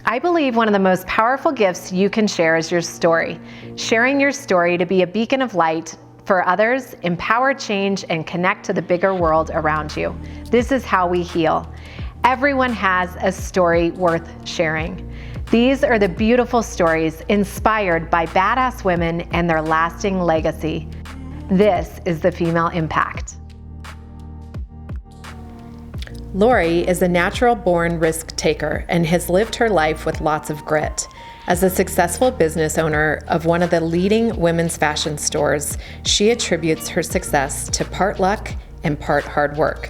I believe one of the most powerful gifts you can share is your story. Sharing your story to be a beacon of light for others, empower change, and connect to the bigger world around you. This is how we heal. Everyone has a story worth sharing. These are the beautiful stories inspired by badass women and their lasting legacy. This is the Female Impact. Laurie is a natural-born risk taker and has lived her life with lots of grit. As a successful business owner of one of the leading women's fashion stores, she attributes her success to part luck and part hard work.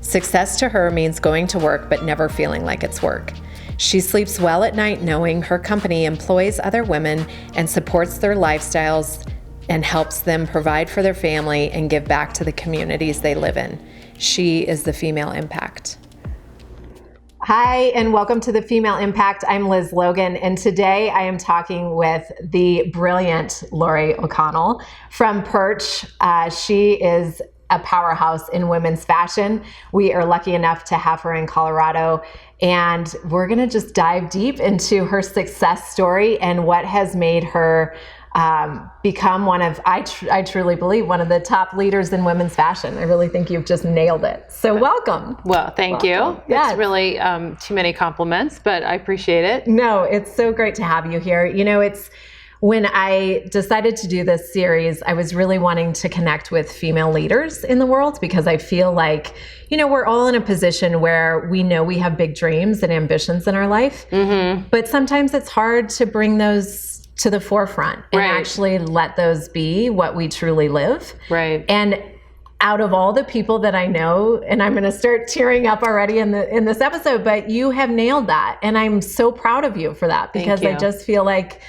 Success to her means going to work but never feeling like it's work. She sleeps well at night knowing her company employs other women and supports their lifestyles and helps them provide for their family and give back to the communities they live in. She is the Female Impact. Hi, and welcome to the Female Impact. I'm Liz Logan, and today I am talking with the brilliant Laurie O'Connell from Perch. She is a powerhouse in women's fashion. We are lucky enough to have her in Colorado, and we're gonna just dive deep into her success story and what has made her become one of, I truly believe, one of the top leaders in women's fashion. I really think you've just nailed it. So welcome. Well, thank you. Yeah. It's really too many compliments, but I appreciate it. No, it's so great to have you here. You know, when I decided to do this series, I was really wanting to connect with female leaders in the world because I feel like, you know, we're all in a position where we know we have big dreams and ambitions in our life, but sometimes it's hard to bring those to the forefront and actually let those be what we truly live. Right. And out of all the people that I know, and I'm going to start tearing up already in this episode, but you have nailed that. And I'm so proud of you for that because I just feel like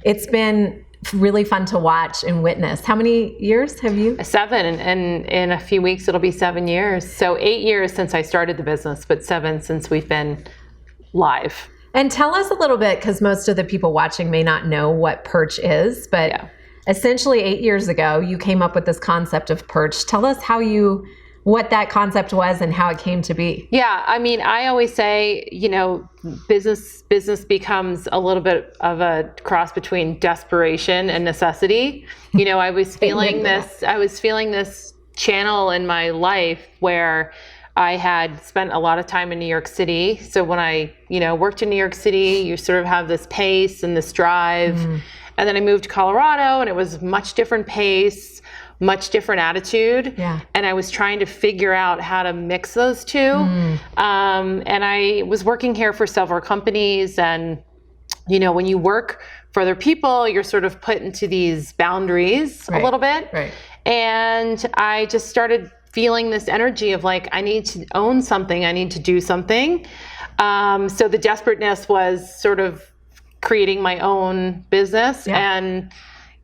it's been really fun to watch and witness. How many years have you? 7, and in a few weeks it'll be 7 years. So 8 years since I started the business, but 7 since we've been live. And tell us a little bit, because most of the people watching may not know what Perch is, but essentially 8 years ago, you came up with this concept of Perch. Tell us what that concept was and how it came to be. Yeah, I mean, I always say, you know, business becomes a little bit of a cross between desperation and necessity. You know, I was feeling this channel in my life where I had spent a lot of time in New York City. So when I, worked in New York City, you sort of have this pace and this drive. And then I moved to Colorado and it was much different pace, much different attitude. Yeah. And I was trying to figure out how to mix those two. And I was working here for several companies. And, when you work for other people, you're sort of put into these boundaries a little bit. Right. And I just started feeling this energy of like, I need to own something, I need to do something. So the desperateness was sort of creating my own business. Yeah. And,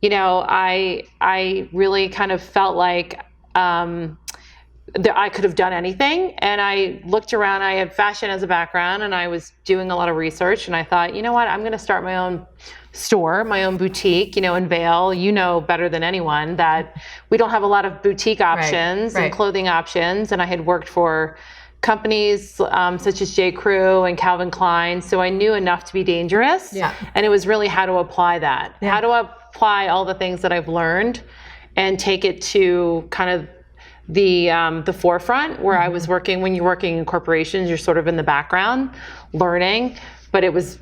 I really kind of felt like that I could have done anything. And I looked around, I had fashion as a background and I was doing a lot of research and I thought, you know what, I'm going to start my own store, my own boutique, in Vail. Better than anyone that we don't have a lot of boutique options and clothing options. And I had worked for companies such as J. Crew and Calvin Klein. So I knew enough to be dangerous. Yeah. And it was really how to apply that. Yeah. How to apply all the things that I've learned and take it to kind of the forefront where I was working. When you're working in corporations, you're sort of in the background learning, but it was,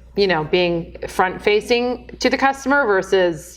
being front facing to the customer versus,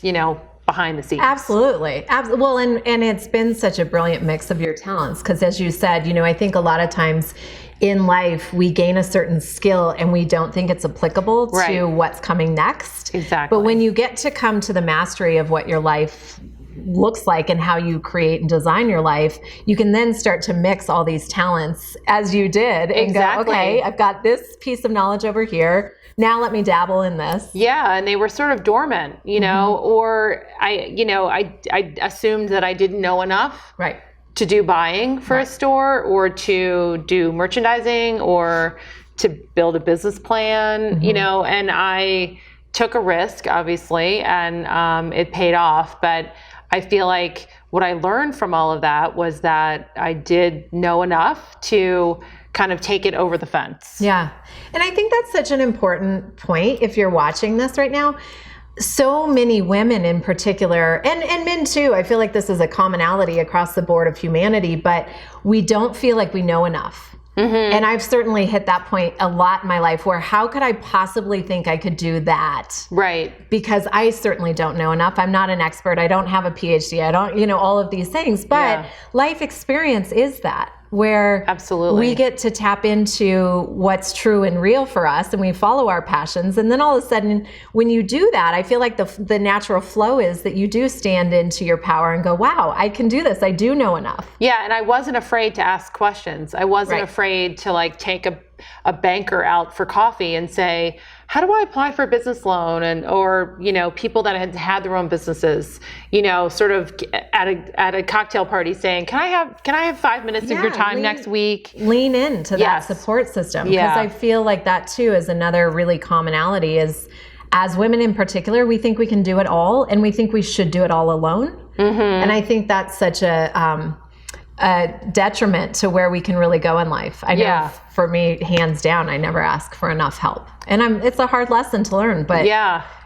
behind the scenes. Absolutely. Well, and it's been such a brilliant mix of your talents because as you said, I think a lot of times in life we gain a certain skill and we don't think it's applicable to what's coming next. Exactly. But when you get to come to the mastery of what your life looks like and how you create and design your life, you can then start to mix all these talents as you did and go, okay, I've got this piece of knowledge over here. Now let me dabble in this. Yeah, and they were sort of dormant, or I assumed that I didn't know enough to do buying for a store or to do merchandising or to build a business plan, and I took a risk, obviously, and it paid off. But I feel like what I learned from all of that was that I did know enough to kind of take it over the fence. Yeah. And I think that's such an important point if you're watching this right now. So many women in particular, and men too, I feel like this is a commonality across the board of humanity, but we don't feel like we know enough. And I've certainly hit that point a lot in my life where how could I possibly think I could do that? Right. Because I certainly don't know enough. I'm not an expert. I don't have a PhD. I don't, all of these things, but life experience is that. Where absolutely we get to tap into what's true and real for us and we follow our passions. And then all of a sudden, when you do that, I feel like the natural flow is that you do stand into your power and go, wow, I can do this. I do know enough. Yeah. And I wasn't afraid to ask questions. I wasn't afraid to like take a banker out for coffee and say, how do I apply for a business loan? And, or, people that had their own businesses, sort of at a cocktail party saying, can I have 5 minutes of your time next week? Lean into that support system. Because I feel like that too is another really commonality is as women in particular, we think we can do it all and we think we should do it all alone. And I think that's such a detriment to where we can really go in life. I know for me, hands down, I never ask for enough help. And it's a hard lesson to learn, but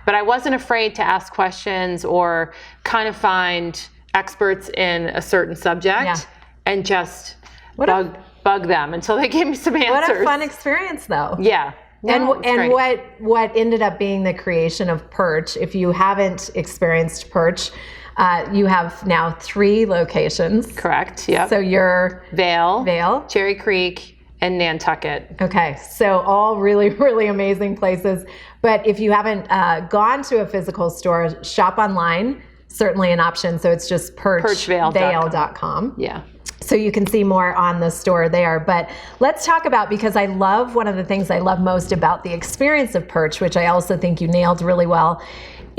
but I wasn't afraid to ask questions or kind of find experts in a certain subject and just bug them until they gave me some answers. What a fun experience though. Yeah. No, and what ended up being the creation of Perch, if you haven't experienced Perch, you have now 3 locations. Correct. Yep. So you're Vail, Cherry Creek, and Nantucket. Okay. So all really, really amazing places. But if you haven't gone to a physical store, shop online, certainly an option. So it's just perchvail.com. Yeah. So you can see more on the store there. But let's talk about, because I love, one of the things I love most about the experience of Perch, which I also think you nailed really well,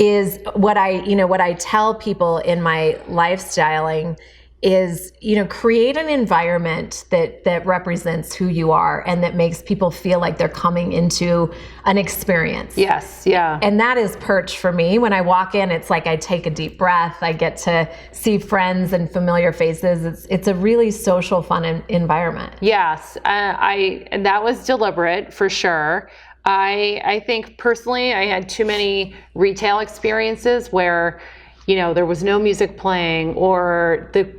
is what I tell people in my lifestyling is, create an environment that represents who you are and that makes people feel like they're coming into an experience. Yes. Yeah. And that is Perch for me. When I walk in, it's like I take a deep breath. I get to see friends and familiar faces. It's a really social, fun environment. Yes. And that was deliberate for sure. I think personally, I had too many retail experiences where, there was no music playing or the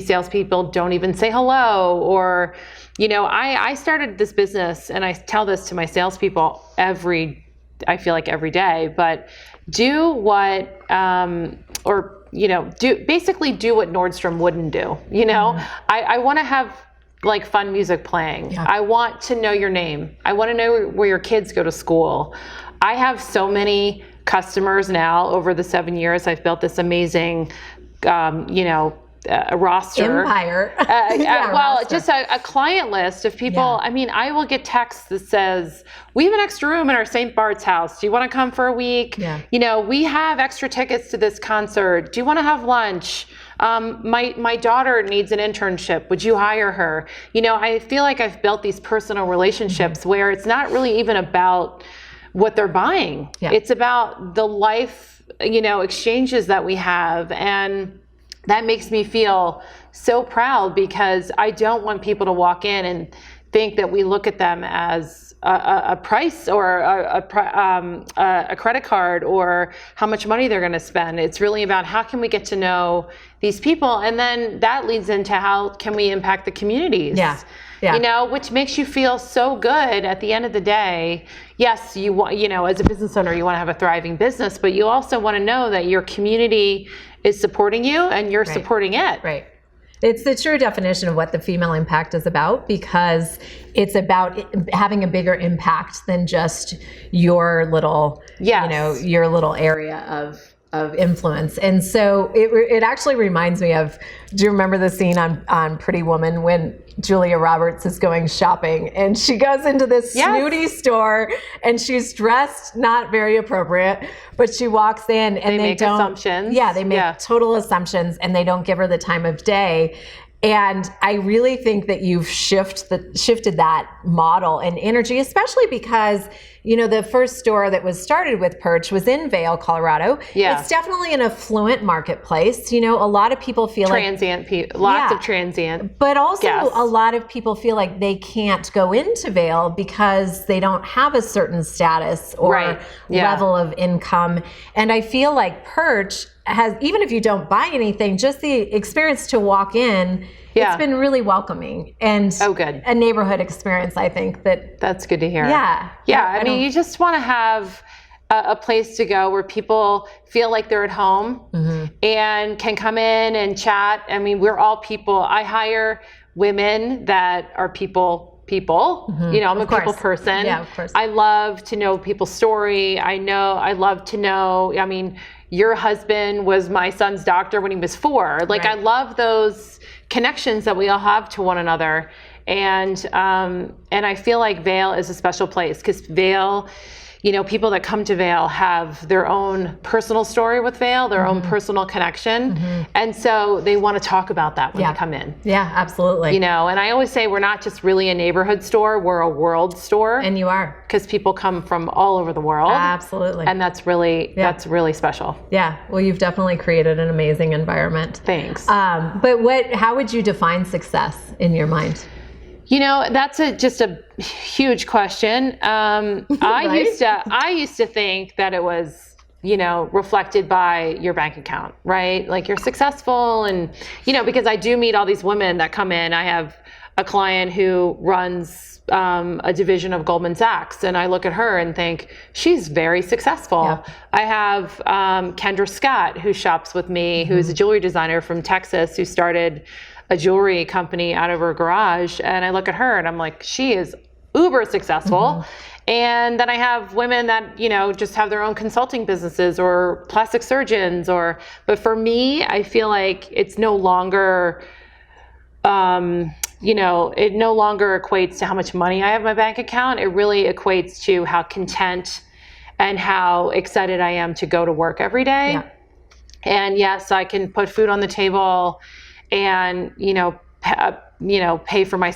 salespeople don't even say hello, or, I started this business, and I tell this to my salespeople I feel like every day, but do what, basically do what Nordstrom wouldn't do. I want to have like fun music playing. Yeah. I want to know your name. I want to know where your kids go to school. I have so many customers now over the 7 years. I've built this amazing, a roster. Empire. Roster. Just a client list of people. Yeah. I mean, I will get texts that says, we have an extra room in our St. Bart's house. Do you want to come for a week? Yeah. We have extra tickets to this concert. Do you want to have lunch? My daughter needs an internship. Would you hire her? I feel like I've built these personal relationships where it's not really even about what they're buying. Yeah. It's about the life, exchanges that we have. And that makes me feel so proud, because I don't want people to walk in and think that we look at them as a price or a credit card or how much money they're going to spend. It's really about how can we get to know these people, and then that leads into how can we impact the communities. Yeah. Yeah. Which makes you feel so good at the end of the day. Yes, you want, as a business owner, you want to have a thriving business, but you also want to know that your community is supporting you and you're supporting it. Right. It's the true definition of what the female impact is about, because it's about having a bigger impact than just your little, your little area of influence. And so it actually reminds me of, do you remember the scene on Pretty Woman when Julia Roberts is going shopping and she goes into this snooty store and she's dressed not very appropriate, but she walks in and they make don't, assumptions. Yeah, they make total assumptions and they don't give her the time of day. And I really think that you've shifted that model and energy, especially because, the first store that was started with Perch was in Vail, Colorado. Yeah. It's definitely an affluent marketplace. A lot of people feel lots of transient. But also guests. a lot of people feel like they can't go into Vail because they don't have a certain status or level of income. And I feel like Perch has, even if you don't buy anything, just the experience to walk in, it's been really welcoming and good. A neighborhood experience, I think. That's good to hear. Yeah. I mean, you just want to have a place to go where people feel like they're at home and can come in and chat. I mean, we're all people. I hire women that are people. I'm a people person. Yeah, of course. I love to know people's story. I love to know, I mean, your husband was my son's doctor when he was 4. Like, I love those connections that we all have to one another. And I feel like Vail is a special place because Vail, people that come to Vail have their own personal story with Vail, their own personal connection. And so they want to talk about that when they come in. Yeah, absolutely. And I always say we're not just really a neighborhood store, we're a world store. And you are. Because people come from all over the world. Absolutely. And that's really special. Yeah. Well, you've definitely created an amazing environment. Thanks. But how would you define success in your mind? That's just a huge question. I used to think that it was, reflected by your bank account, right? Like you're successful and, because I do meet all these women that come in. I have a client who runs a division of Goldman Sachs, and I look at her and think she's very successful. Yeah. I have Kendra Scott, who shops with me, who's a jewelry designer from Texas, who started a jewelry company out of her garage, and I look at her and I'm like, she is uber successful. And then I have women that, just have their own consulting businesses or plastic surgeons but for me, I feel like it's no longer, it no longer equates to how much money I have in my bank account. It really equates to how content and how excited I am to go to work every day. Yeah. And yes, I can put food on the table and, pay for my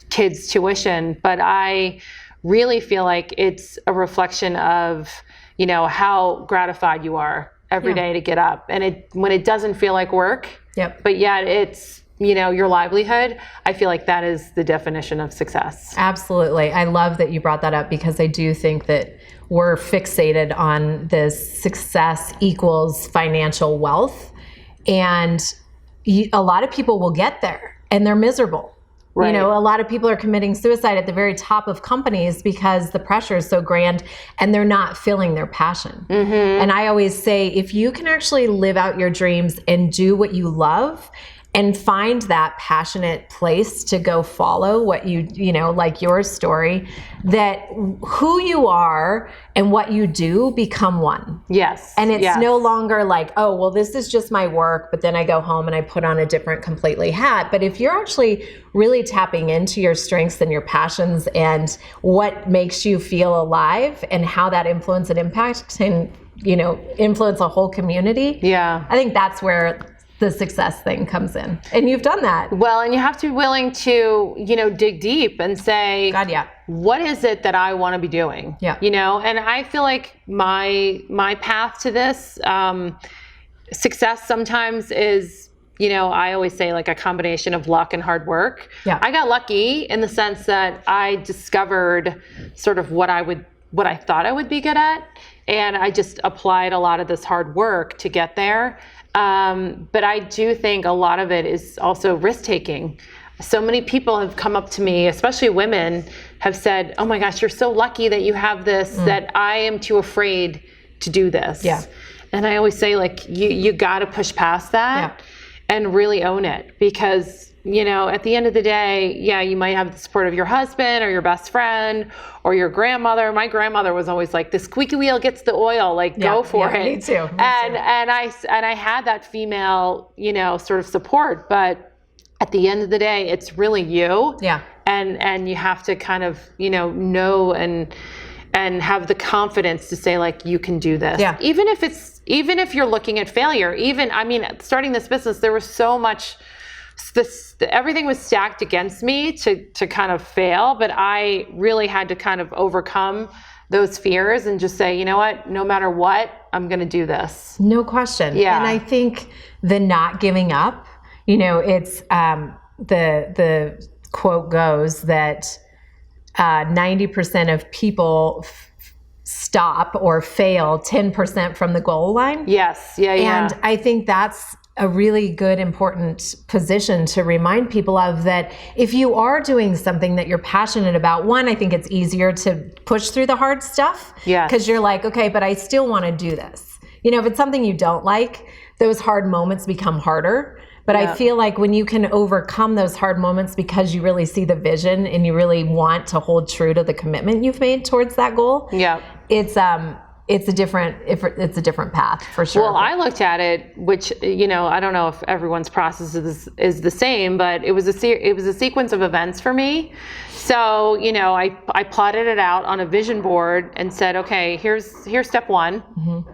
kids' tuition. But I really feel like it's a reflection of, how gratified you are every day to get up. And when it doesn't feel like work, but yet it's, your livelihood, I feel like that is the definition of success. Absolutely. I love that you brought that up because I do think that we're fixated on this success equals financial wealth. And a lot of people will get there and they're miserable. Right. A lot of people are committing suicide at the very top of companies because the pressure is so grand and they're not feeling their passion. And I always say, if you can actually live out your dreams and do what you love and find that passionate place to go follow what like your story, that who you are and what you do become one. Yes. And it's no longer like, oh, well, this is just my work, but then I go home and I put on a different completely hat. But if you're actually really tapping into your strengths and your passions and what makes you feel alive and how that influence and impact can, influence a whole community. Yeah. I think that's where the success thing comes in. And you've done that. Well, and you have to be willing to, dig deep and say, God, yeah. What is it that I want to be doing? Yeah. And I feel like my path to this, success sometimes is, I always say like a combination of luck and hard work. Yeah. I got lucky in the sense that I discovered sort of what I thought I would be good at. And I just applied a lot of this hard work to get there. But I do think a lot of it is also risk-taking. So many people have come up to me, especially women, have said, oh my gosh, you're so lucky that you have this, that I am too afraid to do this. Yeah. And I always say, like, you got to push past that and really own it. Because, at the end of the day, you might have the support of your husband or your best friend or your grandmother. My grandmother was always like, the squeaky wheel gets the oil, like go for it. Me too. And I had that female, sort of support, but at the end of the day, it's really you. Yeah. And you have to kind of, know and have the confidence to say, like, you can do this. Yeah. Even if you're looking at failure, starting this business, there was so much everything was stacked against me to kind of fail, but I really had to kind of overcome those fears and just say, you know what, no matter what, I'm going to do this. No question. Yeah. And I think the not giving up, it's the quote goes that 90% of people stop or fail 10% from the goal line. Yes. Yeah. And I think that's a really good, important position to remind people of, that if you are doing something that you're passionate about, one, I think it's easier to push through the hard stuff. Yes. Because you're like, okay, but I still want to do this. If it's something you don't like, those hard moments become harder. But I feel like when you can overcome those hard moments because you really see the vision and you really want to hold true to the commitment you've made towards that goal. Yeah. It's a different path for sure. Well, I looked at it, which, I don't know if everyone's process is the same, but it was a sequence of events for me. So, I plotted it out on a vision board and said, okay, here's step one. Mm-hmm.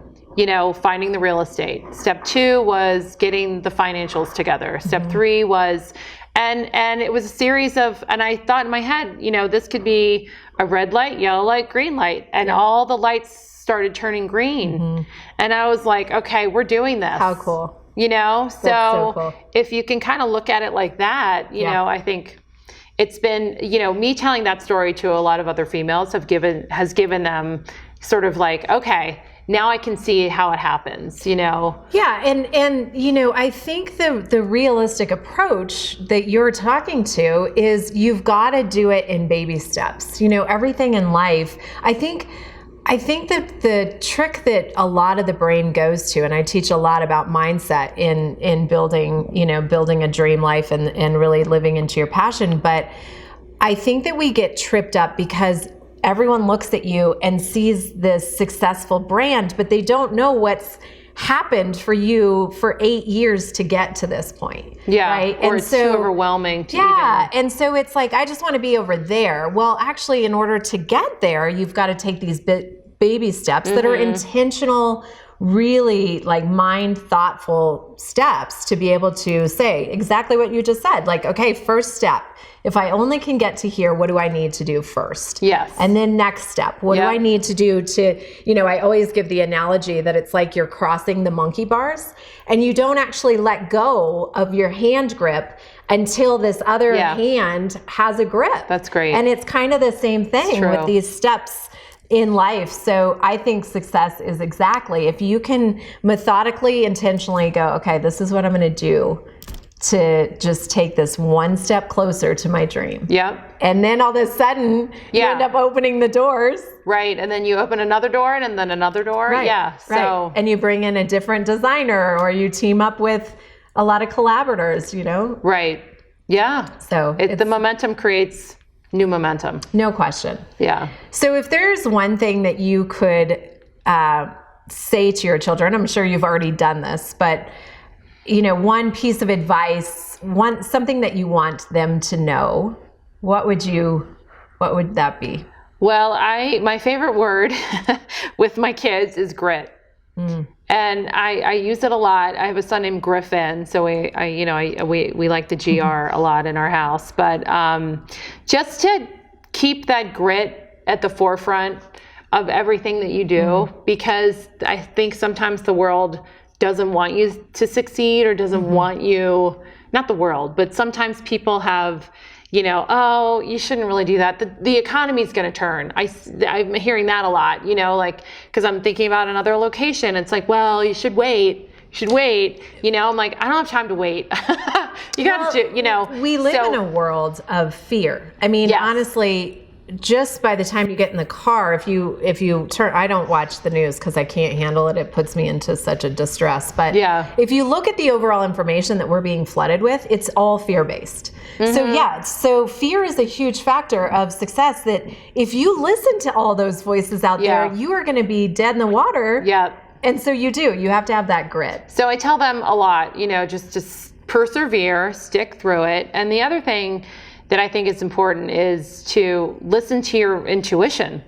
Finding the real estate. Step 2 was getting the financials together. Step 3 was, and it was a series of, and I thought in my head, this could be a red light, yellow light, green light, and all the lights started turning green. Mm-hmm. And I was like, okay, we're doing this. How cool. So cool. If you can kind of look at it like that, I think it's been, me telling that story to a lot of other females has given them sort of like, okay, now I can see how it happens, Yeah, and I think the realistic approach that you're talking to is you've got to do it in baby steps. Everything in life. I think that the trick that a lot of the brain goes to, and I teach a lot about mindset in building a dream life and really living into your passion, but I think that we get tripped up because everyone looks at you and sees this successful brand, but they don't know what's happened for you for 8 years to get to this point. Yeah. Right? Or it's too overwhelming to And so it's like, I just want to be over there. Well, actually, in order to get there, you've got to take these baby steps that are intentional, really like mind thoughtful steps to be able to say exactly what you just said. Like, okay, first step. If I only can get to here, what do I need to do first? Yes. And then next step, what do I need to do to, I always give the analogy that it's like you're crossing the monkey bars and you don't actually let go of your hand grip until this other hand has a grip. That's great. And it's kind of the same thing with these steps in life. So I think success is exactly if you can methodically, intentionally go, okay, this is what I'm going to do to just take this one step closer to my dream. Yep. And then all of a sudden you end up opening the doors. Right. And then you open another door and then another door. Right. Yeah. So right. And you bring in a different designer or you team up with a lot of collaborators, Right. Yeah. So the momentum creates new momentum. No question. Yeah. So if there's one thing that you could say to your children, I'm sure you've already done this, but one piece of advice, something that you want them to know, what would that be? Well, my favorite word with my kids is grit. Mm. And I use it a lot. I have a son named Griffin, so we like the GR a lot in our house. But just to keep that grit at the forefront of everything that you do, because I think sometimes the world doesn't want you to succeed or doesn't want you, not the world, but sometimes people have, oh, you shouldn't really do that. The economy's going to turn. I'm hearing that a lot, because I'm thinking about another location. It's like, well, you should wait. I'm like, I don't have time to wait. You got to, We live in a world of fear. I mean, honestly, just by the time you get in the car, if you turn, I don't watch the news because I can't handle it. It puts me into such a distress. But if you look at the overall information that we're being flooded with, it's all fear-based. Mm-hmm. So fear is a huge factor of success, that if you listen to all those voices out there, you are going to be dead in the water. Yeah. And so you have to have that grit. So I tell them a lot, just to persevere, stick through it. And the other thing that I think is important is to listen to your intuition.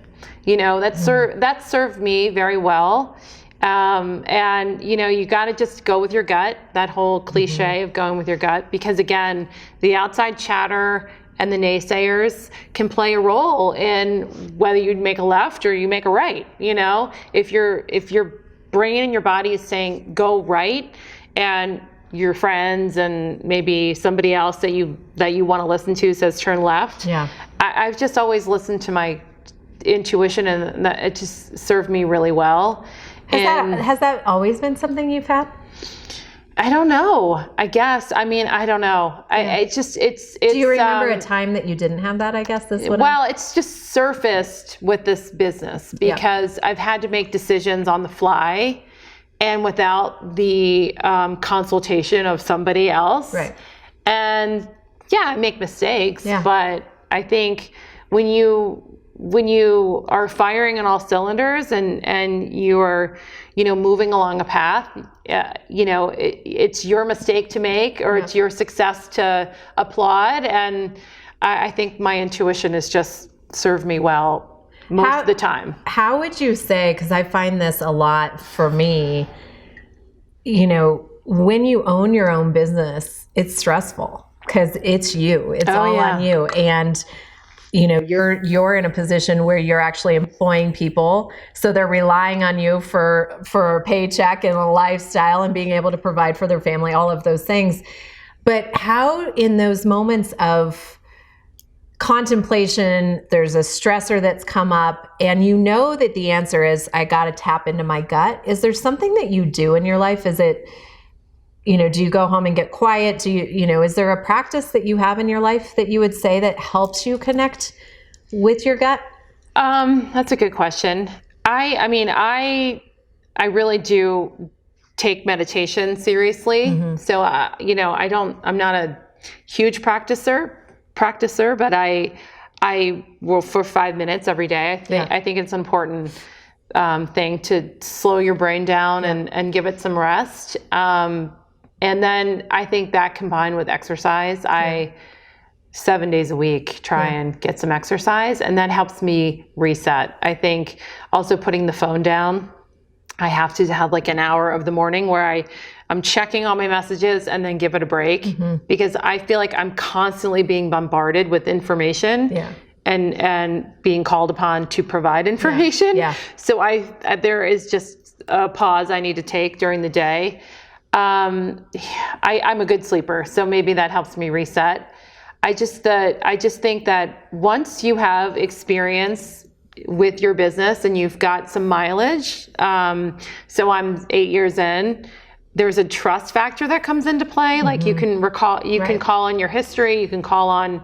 That served me very well And you got to just go with your gut, that whole cliche of going with your gut, because again, the outside chatter and the naysayers can play a role in whether you make a left or you make a right. If your brain and your body is saying go right, and your friends and maybe somebody else that you want to listen to says turn left. Yeah. I've just always listened to my intuition, and it just served me really well. Has that always been something you've had? I don't know. I guess. I mean, I don't know. Yeah. It's. Do you remember a time that you didn't have that? I guess it's just surfaced with this business because I've had to make decisions on the fly, and without the consultation of somebody else. Right. And I make mistakes, but I think when you are firing on all cylinders and you're, moving along a path, it's your mistake to make, or it's your success to applaud. And I think my intuition has just served me well most of the time. How would you say, because I find this a lot for me, when you own your own business, it's stressful because it's you, it's all on you. And you're in a position where you're actually employing people. So they're relying on you for a paycheck and a lifestyle and being able to provide for their family, all of those things. But how in those moments of contemplation, there's a stressor that's come up and that the answer is, I got to tap into my gut. Is there something that you do in your life? Is it, do you go home and get quiet? Do you, is there a practice that you have in your life that you would say that helps you connect with your gut? That's a good question. I really do take meditation seriously. Mm-hmm. So, I'm not a huge practicer, but I will for 5 minutes every day. I think it's an important thing to slow your brain down and give it some rest. And then I think that combined with exercise, I 7 days a week try and get some exercise, and that helps me reset. I think also putting the phone down. I have to have like an hour of the morning where I'm checking all my messages and then give it a break, because I feel like I'm constantly being bombarded with information and being called upon to provide information. Yeah. So there is just a pause I need to take during the day. I'm a good sleeper, so maybe that helps me reset. I just think that once you have experience with your business and you've got some mileage, so I'm 8 years in, there's a trust factor that comes into play. Like you can can call on your history, you can call on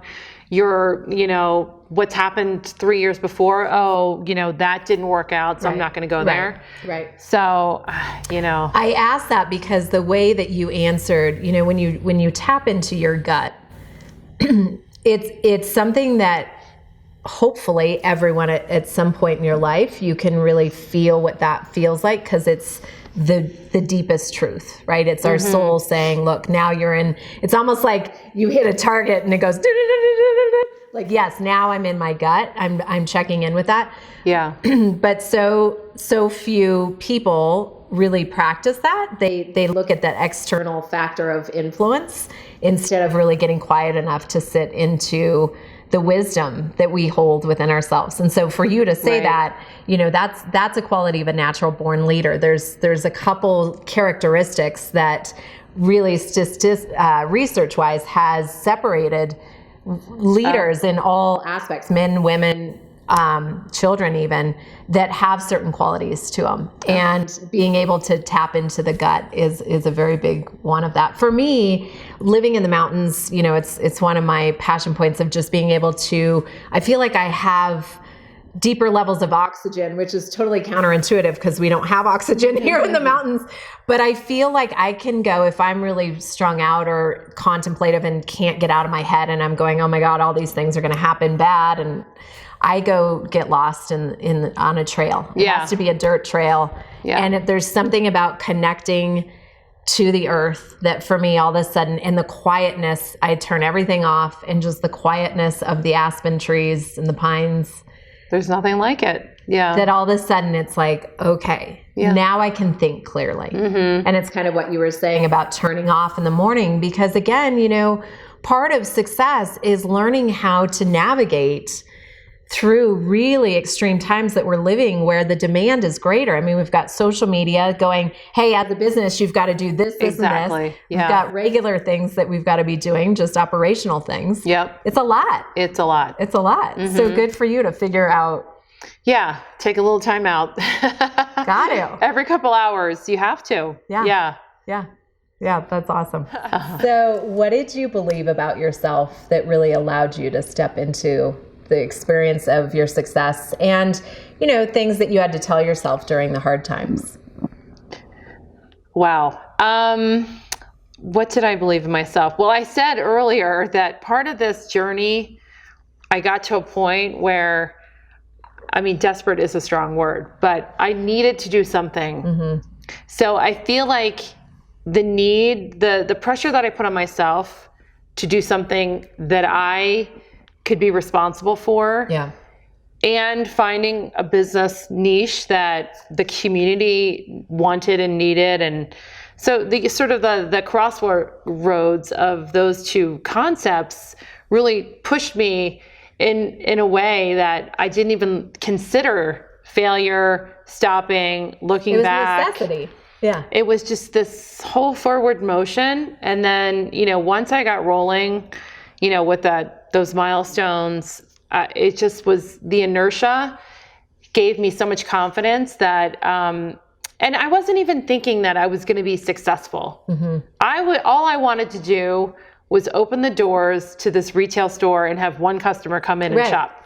your, what's happened 3 years before. Oh, that didn't work out, so I'm not going to go there. Right. So, I asked that because the way that you answered, when you tap into your gut, it's something that hopefully everyone at some point in your life, you can really feel what that feels like, because it's the deepest truth, right? It's our soul saying, look, now you're in, it's almost like you hit a target and it goes, like, yes, now I'm in my gut. I'm checking in with that. Yeah. But so few people really practice that. They look at that external factor of influence instead of really getting quiet enough to sit into the wisdom that we hold within ourselves. And so for you to say that, that's a quality of a natural born leader. There's a couple characteristics that really research wise has separated leaders in all aspects, men, women, children even, that have certain qualities to them. And being able to tap into the gut is a very big one of that. For me, living in the mountains, it's one of my passion points of just being able to, I feel like I have deeper levels of oxygen, which is totally counterintuitive because we don't have oxygen here in the mountains. But I feel like I can go, if I'm really strung out or contemplative and can't get out of my head and I'm going, oh my God, all these things are going to happen bad, and I go get lost on a trail. It has to be a dirt trail. Yeah. And if there's something about connecting to the earth that for me, all of a sudden, in the quietness, I turn everything off, and just the quietness of the aspen trees and the pines. There's nothing like it. that all of a sudden it's like, okay, now I can think clearly. And it's kind of what you were saying about turning off in the morning, because again, you know, part of success is learning how to navigate through really extreme times that we're living where the demand is greater. I mean, we've got social media going, hey, as a business, you've got to do this, this, and this. We've got regular things that we've got to be doing, just operational things. It's a lot. It's a lot. It's a lot. So good for you to figure out. Yeah. Take a little time out. Got to. Every couple hours, you have to. Yeah, that's awesome. So what did you believe about yourself that really allowed you to step into the experience of your success and, you know, things that you had to tell yourself during the hard times? Wow. What did I believe in myself? Well, I said earlier that part of this journey, I got to a point where, I mean, desperate is a strong word, but I needed to do something. So I feel like the pressure that I put on myself to do something that I could be responsible for, and finding a business niche that the community wanted and needed. And so the sort of the crossroads of those two concepts really pushed me in a way that I didn't even consider failure, stopping, looking back. It was necessity. It was just this whole forward motion. And then, you know, once I got rolling, you know, with those milestones, it just was the inertia gave me so much confidence that, and I wasn't even thinking that I was going to be successful. All I wanted to do was open the doors to this retail store and have one customer come in and shop.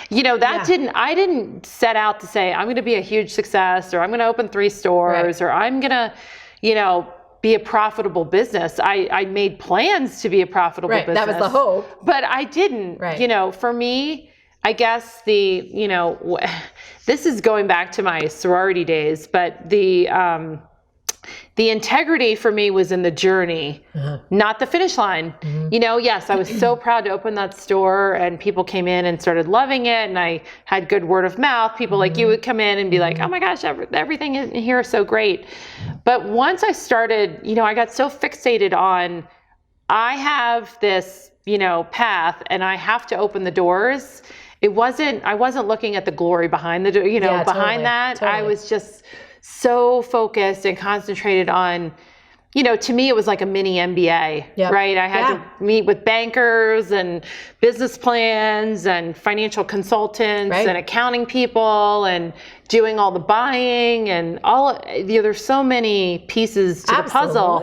You know, I didn't set out to say, I'm going to be a huge success, or I'm going to open 3 stores, or I'm going to, you know, be a profitable business. I made plans to be a profitable business. That was the hope. But I didn't. You know, for me, I guess this is going back to my sorority days, but the integrity for me was in the journey, not the finish line. You know, yes, I was so proud to open that store, and people came in and started loving it, and I had good word of mouth. People like you would come in and be like, oh my gosh, everything in here is so great. But once I started, you know, I got so fixated on, I have this, you know, path, and I have to open the doors. I wasn't looking at the glory behind the door, you know, behind that. I was just so focused and concentrated on, you know, to me, it was like a mini MBA, right? I had to meet with bankers and business plans and financial consultants and accounting people and doing all the buying and there's so many pieces to the puzzle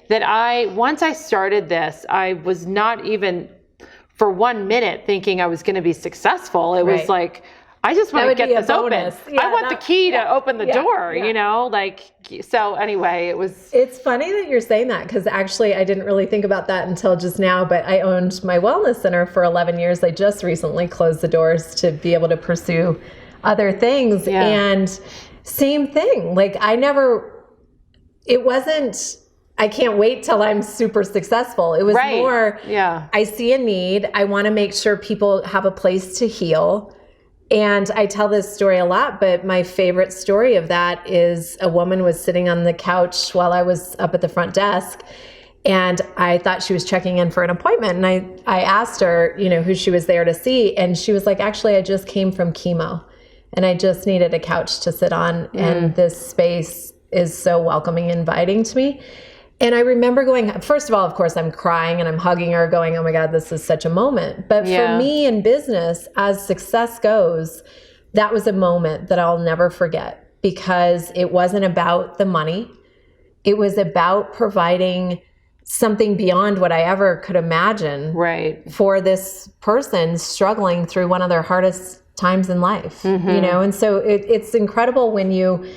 that once I started this, I was not even for 1 minute thinking I was going to be successful. It was like, I just want to get this open. I want the key to open the door, you know, like, so anyway, It's funny that you're saying that, because actually I didn't really think about that until just now, but I owned my wellness center for 11 years. I just recently closed the doors to be able to pursue other things. And same thing. Like I can't wait till I'm super successful. It was more, I see a need. I want to make sure people have a place to heal. And I tell this story a lot, but my favorite story of that is a woman was sitting on the couch while I was up at the front desk, and I thought she was checking in for an appointment. And I asked her, you know, who she was there to see. And she was like, actually, I just came from chemo and I just needed a couch to sit on. And this space is so welcoming and inviting to me. And I remember going, first of all, of course, I'm crying and I'm hugging her going, oh my God, this is such a moment. But for me in business, as success goes, that was a moment that I'll never forget, because it wasn't about the money. It was about providing something beyond what I ever could imagine for this person struggling through one of their hardest times in life, you know? And so it's incredible when you,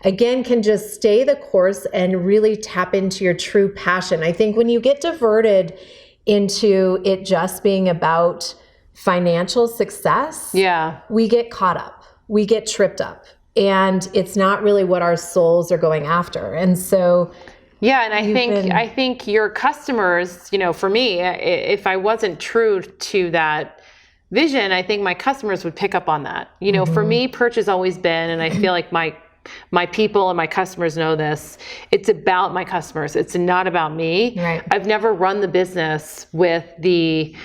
again, can just stay the course and really tap into your true passion. I think when you get diverted into it just being about financial success, we get caught up, we get tripped up, and it's not really what our souls are going after. And so, and I think your customers, you know, for me, if I wasn't true to that vision, I think my customers would pick up on that. You know, for me, Perch has always been, and I feel like my people and my customers know this, it's about my customers. It's not about me. Right. I've never run the business with the,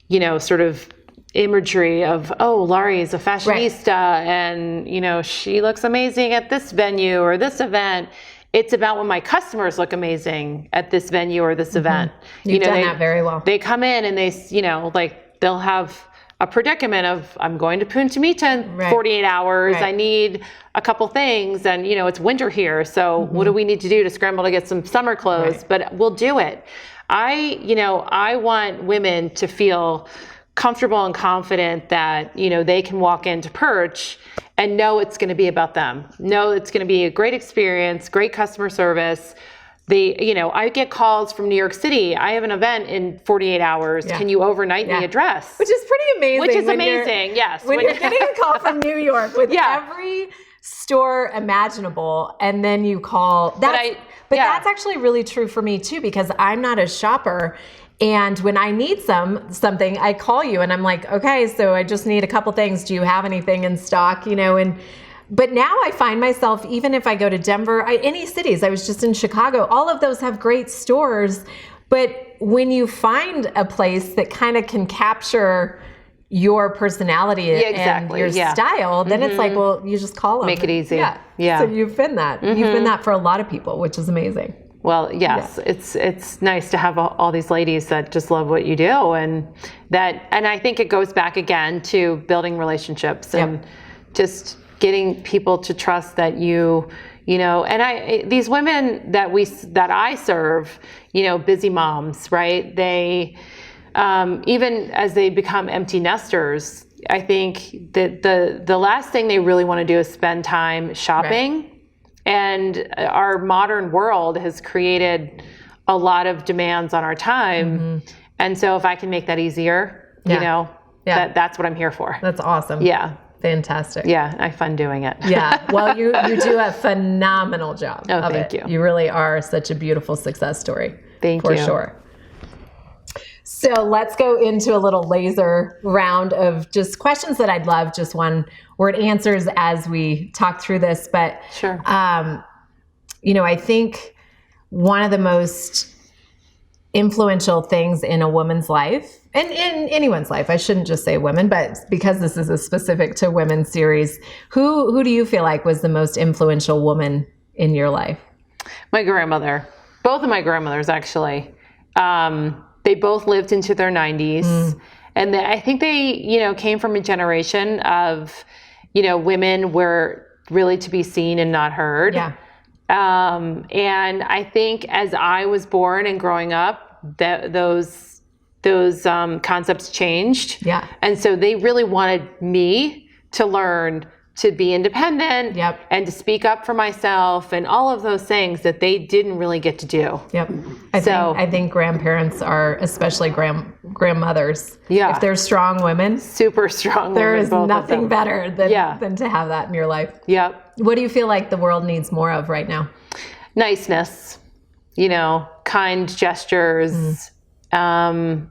you know, sort of imagery of, oh, Laurie is a fashionista and, you know, she looks amazing at this venue or this event. It's about when my customers look amazing at this venue or this event. You've done that very well. They come in and they, you know, like they'll have a predicament of, I'm going to Punta Mita in 48 hours. I need a couple things. And, you know, it's winter here. So what do we need to do to scramble to get some summer clothes? But we'll do it. I want women to feel comfortable and confident that, you know, they can walk into Perch and know it's going to be about them. Know it's going to be a great experience, great customer service. You know, I get calls from New York City. I have an event in 48 hours. Can you overnight the address? Which is pretty amazing. Which is amazing, yes. When you're getting a call from New York with every store imaginable, and then you call. But that's actually really true for me too, because I'm not a shopper. And when I need something, I call you and I'm like, okay, so I just need a couple things. Do you have anything in stock? You know, but now I find myself, even if I go to Denver, any cities, I was just in Chicago, all of those have great stores. But when you find a place that kind of can capture your personality and your style, then it's like, well, you just call them. Make it easy. So you've been that. You've been that for a lot of people, which is amazing. Well, yes, it's nice to have all these ladies that just love what you do, and I think it goes back again to building relationships and just getting people to trust that you know. And these women that I serve, you know, busy moms, right? They even as they become empty nesters, I think that the last thing they really want to do is spend time shopping. Right. And our modern world has created a lot of demands on our time. And so if I can make that easier, you know, that's what I'm here for. That's awesome. Yeah. Fantastic. Yeah. I have fun doing it. Yeah. Well, you do a phenomenal job. Oh, thank you. You really are such a beautiful success story. Thank you. For sure. So let's go into a little laser round of just questions that I'd love just one word answers as we talk through this. But, sure. You know, I think one of the most influential things in a woman's life, and in anyone's life, I shouldn't just say women, but because this is a specific to women series, who do you feel like was the most influential woman in your life? My grandmother. Both of my grandmothers, actually. They both lived into their 90s. And I think they, you know, came from a generation of, you know, women were really to be seen and not heard. Yeah. And I think as I was born and growing up, those concepts changed. Yeah. And so they really wanted me to learn to be independent and to speak up for myself and all of those things that they didn't really get to do. Yep. I think grandparents are, especially grandmothers. Yeah. If they're strong women. Super strong there women. There is nothing better than to have that in your life. Yep. What do you feel like the world needs more of right now? Niceness, you know, kind gestures, kind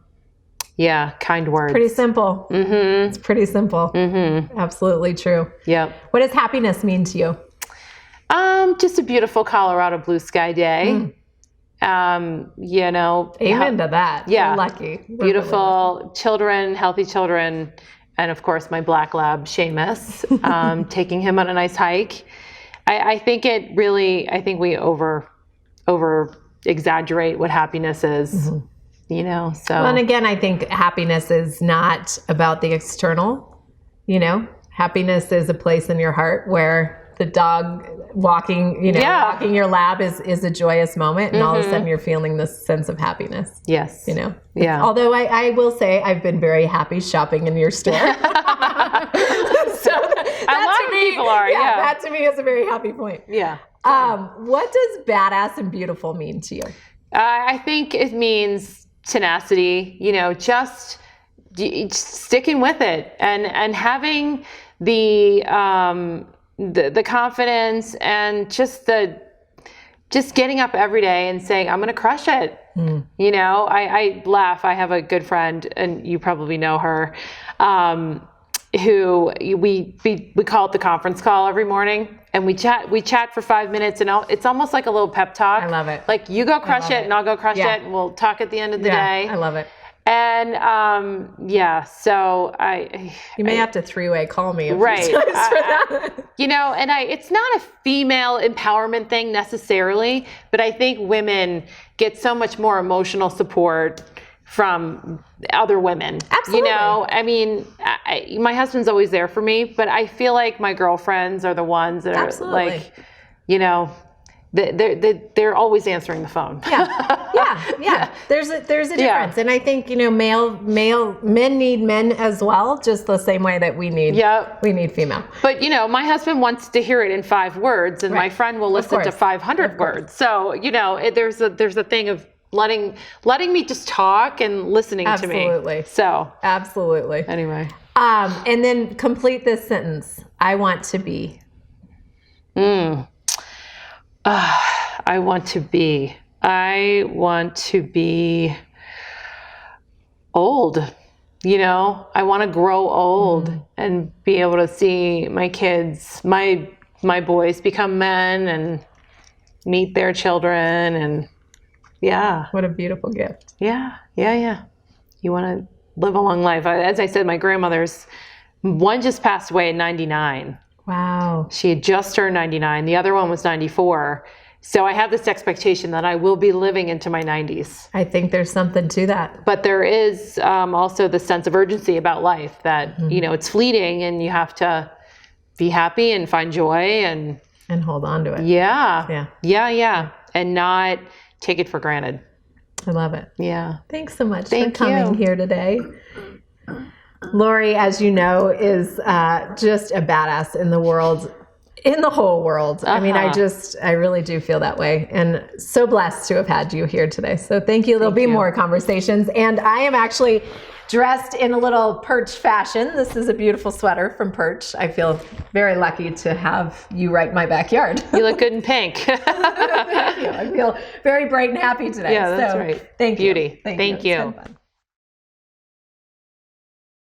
words. Pretty simple. It's pretty simple. Absolutely true. Yep. What does happiness mean to you? Just a beautiful Colorado blue sky day. You know. Amen to that. Yeah. We're lucky. Beautiful children, healthy children, and of course my black lab, Seamus, taking him on a nice hike. I think we over exaggerate what happiness is. You know, so. Well, and again, I think happiness is not about the external, you know, happiness is a place in your heart where the dog walking your lab is a joyous moment. And all of a sudden you're feeling this sense of happiness. Yes. You know? Yeah. Although I will say I've been very happy shopping in your store. A lot of people are, yeah. That to me is a very happy point. Yeah. What does badass and beautiful mean to you? I think it means tenacity, you know, just sticking with it and having the confidence and just getting up every day and saying, I'm going to crush it. You know, I laugh. I have a good friend, and you probably know her, who we call it the conference call every morning, and we chat for 5 minutes, and it's almost like a little pep talk. I love it. Like, you go crush it, and I'll go crush it, and we'll talk at the end of the day. I love it. And so you may have to three-way call me right. For that. You know, and it's not a female empowerment thing necessarily, but I think women get so much more emotional support from other women. Absolutely. You know, I mean, my husband's always there for me, but I feel like my girlfriends are the ones that are like, you know, they're always answering the phone. Yeah. There's a difference, and I think, you know, men need men as well, just the same way that we need female. But, you know, my husband wants to hear it in 5 words, and my friend will listen to 500 words. So, you know, there's a thing of letting me just talk and listening to me. Absolutely. So absolutely. Anyway, and then complete this sentence. I want to be. I want to be old. You know, I want to grow old and be able to see my kids, my boys become men and meet their children, and what a beautiful gift. Yeah. You want to live a long life. As I said, my grandmother's one just passed away at 99. Wow. She had just turned 99. The other one was 94. So I have this expectation that I will be living into my 90s. I think there's something to that. But there is also the sense of urgency about life that, you know, it's fleeting, and you have to be happy and find joy and hold on to it. Yeah. And not take it for granted. I love it. Yeah. Thanks so much for coming here today. Laurie, as you know, is just a badass in the world, in the whole world. I mean, I really do feel that way, and so blessed to have had you here today. So thank you. There'll be more conversations, and I am actually dressed in a little Perch fashion. This is a beautiful sweater from Perch. I feel very lucky to have you right in my backyard. You look good in pink. Thank you. I feel very bright and happy today. Yeah, that's right. Thank you. Beauty. Thank you. It's been fun.